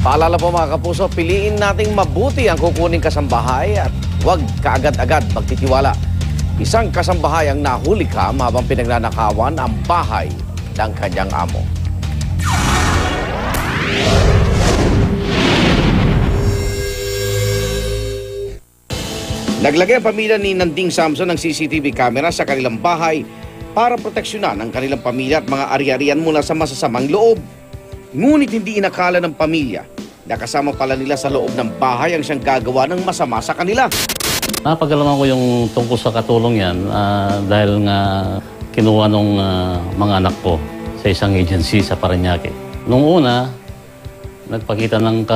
Paalala po mga kapuso, piliin nating mabuti ang kukuning kasambahay at huwag kaagad-agad magtitiwala. Isang kasambahay ang nahuli habang pinagnanakawan ang bahay ng kanyang amo. Naglagay ang pamilya ni Nanding Samson ng CCTV camera sa kanilang bahay para proteksyonan ang kanilang pamilya at mga ari-arian mula sa masasamang loob. Ngunit hindi inakala ng pamilya na kasama pala nila sa loob ng bahay ang siyang gagawa ng masama sa kanila. Napagalaman ko yung tungkol sa katulong yan dahil nga kinuha nung mga anak ko sa isang agency sa Parañaque. Nung una, nagpakita ng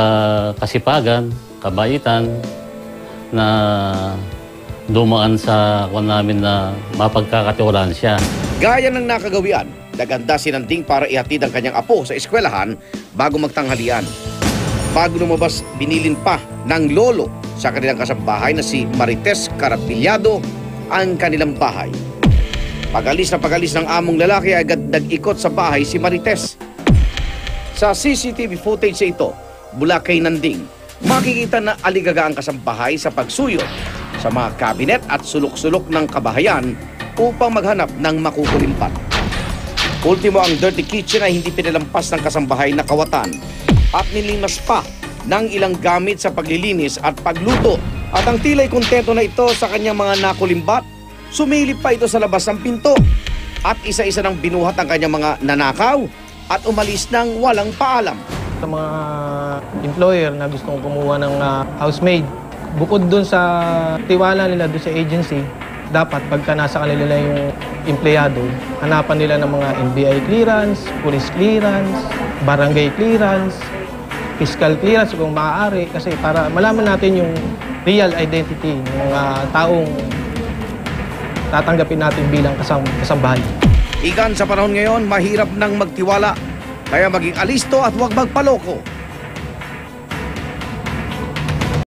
kasipagan, kabaitan, na dumaan sa kwan namin na mapagkakatiwalaan siya. Gaya ng nakagawian, naganda si Nanding para ihatid ang kanyang apo sa eskwelahan bago magtanghalian. Bago lumabas, binilin pa ng lolo sa kanilang kasambahay na si Marites Carapillado ang kanilang bahay. Pag-alis ng among lalaki, agad nag-ikot sa bahay si Marites. Sa CCTV footage ito, mula kay Nanding, makikita na aligaga ang kasambahay sa pagsuyo sa mga kabinet at sulok-sulok ng kabahayan upang maghanap ng makukulimpat. Ultimo, ang dirty kitchen ay hindi pinalampas ng kasambahay na kawatan at nilimas pa ng ilang gamit sa paglilinis at pagluto. At ang tila'y kontento na ito sa kanyang mga nakulimbat, sumilip pa ito sa labas ng pinto at isa-isa nang binuhat ang kanyang mga nanakaw at umalis ng walang paalam. Sa mga employer na gustong kumuha ng housemaid, bukod dun sa tiwala nila dun sa agency, dapat pagka nasa kanila yung empleyado, hanapan nila ng mga NBI clearance, police clearance, barangay clearance, fiscal clearance kung maaari, kasi para malaman natin yung real identity ng mga taong tatanggapin natin bilang kasambahay. Ikan sa panahon ngayon, mahirap nang magtiwala. Kaya maging alisto at huwag magpaloko.